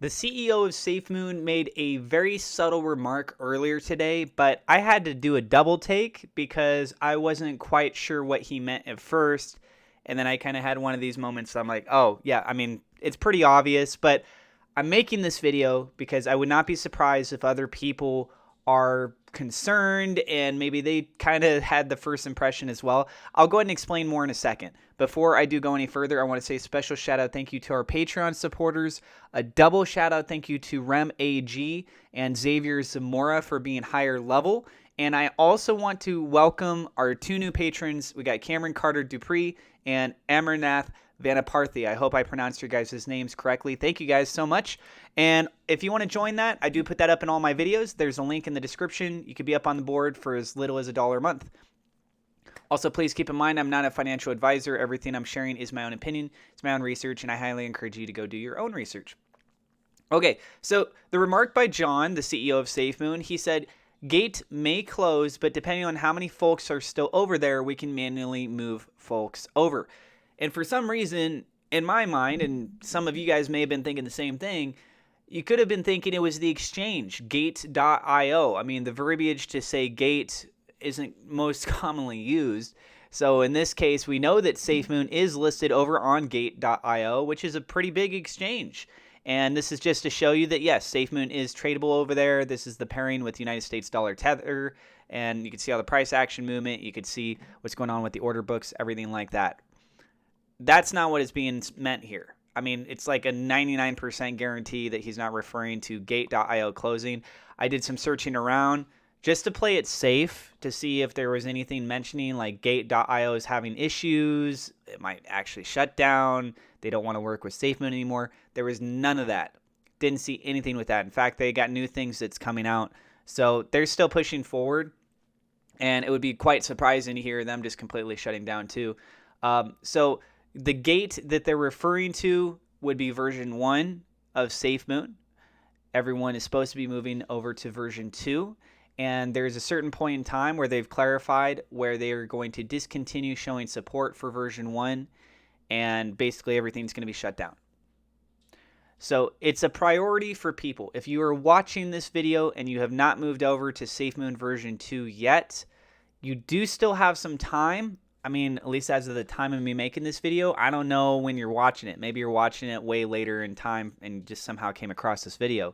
The CEO of SafeMoon made a very subtle remark earlier today, but I had to do a double take because I wasn't quite sure what he meant at first. And then I kind of had one of these moments. I'm like, oh, yeah, I mean, it's pretty obvious, but I'm making this video because I would not be surprised if other people are concerned and maybe they kind of had the first impression as well. I'll go ahead and explain more in a second. Before I do go any further, I want to say a special shout out thank you to our Patreon supporters. A double shout out thank you to Rem AG and Xavier Zamora for being higher level. And I also want to welcome our two new patrons. We got Cameron Carter Dupree and Amarnath Vanaparthi. I hope I pronounced your guys' names correctly. Thank you guys so much. And if you want to join that, I do put that up in all my videos. There's a link in the description. You could be up on the board for as little as $1 a month. Also, please keep in mind, I'm not a financial advisor. Everything I'm sharing is my own opinion. It's my own research, and I highly encourage you to go do your own research. Okay, so the remark by John, the CEO of SafeMoon, he said, gate may close, but depending on how many folks are still over there, we can manually move folks over. And for some reason, in my mind, and some of you guys may have been thinking the same thing, you could have been thinking it was the exchange, gate.io. I mean, the verbiage to say gate isn't most commonly used. So in this case, we know that SafeMoon is listed over on gate.io, which is a pretty big exchange. And this is just to show you that, yes, SafeMoon is tradable over there. This is the pairing with United States dollar tether. And you can see all the price action movement. You can see what's going on with the order books, everything like that. That's not what is being meant here. I mean, it's like a 99% guarantee that he's not referring to gate.io closing. I did some searching around just to play it safe to see if there was anything mentioning like gate.io is having issues. It might actually shut down. They don't want to work with SafeMoon anymore. There was none of that. Didn't see anything with that. In fact, they got new things that's coming out. So they're still pushing forward. And it would be quite surprising to hear them just completely shutting down too. So the gate that they're referring to would be version 1 of SafeMoon. Everyone is supposed to be moving over to version 2. And there's a certain point in time where they've clarified where they are going to discontinue showing support for version 1. And basically everything's going to be shut down. So it's a priority for people. If you are watching this video and you have not moved over to SafeMoon version 2 yet, you do still have some time. I mean, at least as of the time of me making this video, I don't know when you're watching it. Maybe you're watching it way later in time and just somehow came across this video.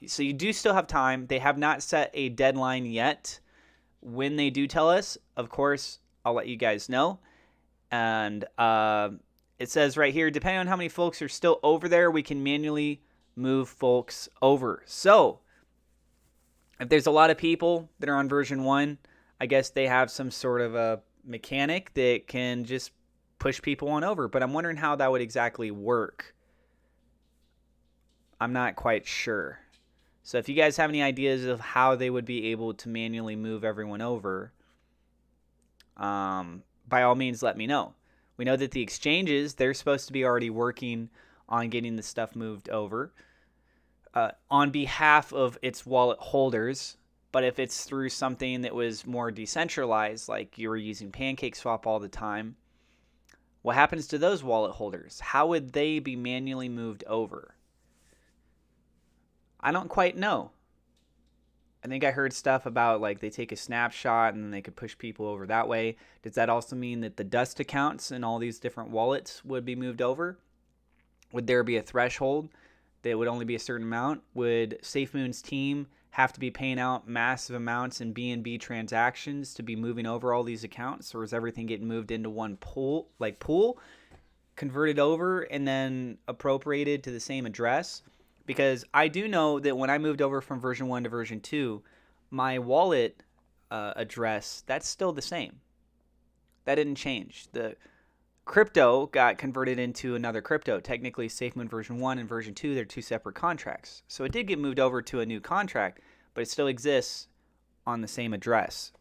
So you do still have time. They have not set a deadline yet. When they do tell us, of course, I'll let you guys know. And it says right here, depending on how many folks are still over there, we can manually move folks over. So if there's a lot of people that are on version 1, I guess they have some sort of a mechanic that can just push people on over. But I'm wondering how that would exactly work. I'm not quite sure. So if you guys have any ideas of how they would be able to manually move everyone over, by all means, let me know. We know that the exchanges, they're supposed to be already working on getting the stuff moved over on behalf of its wallet holders. But if it's through something that was more decentralized, like you were using PancakeSwap all the time, what happens to those wallet holders? How would they be manually moved over? I don't quite know. I think I heard stuff about like they take a snapshot and then they could push people over that way. Does that also mean that the dust accounts and all these different wallets would be moved over? Would there be a threshold that would only be a certain amount? Would SafeMoon's team have to be paying out massive amounts in BNB transactions to be moving over all these accounts? Or is everything getting moved into one pool, converted over and then appropriated to the same address? Because I do know that when I moved over from version 1 to version 2, my wallet address, that's still the same. That didn't change. The crypto got converted into another crypto. Technically, SafeMoon version 1 and version 2, they're two separate contracts. So it did get moved over to a new contract, but it still exists on the same address.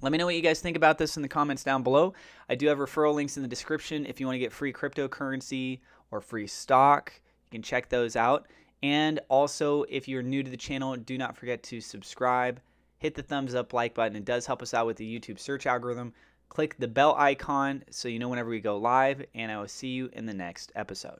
Let me know what you guys think about this in the comments down below. I do have referral links in the description if you want to get free cryptocurrency or free stock. You can check those out. And also, if you're new to the channel, do not forget to subscribe. Hit the thumbs up, like button. It does help us out with the YouTube search algorithm. Click the bell icon so you know whenever we go live, and I will see you in the next episode.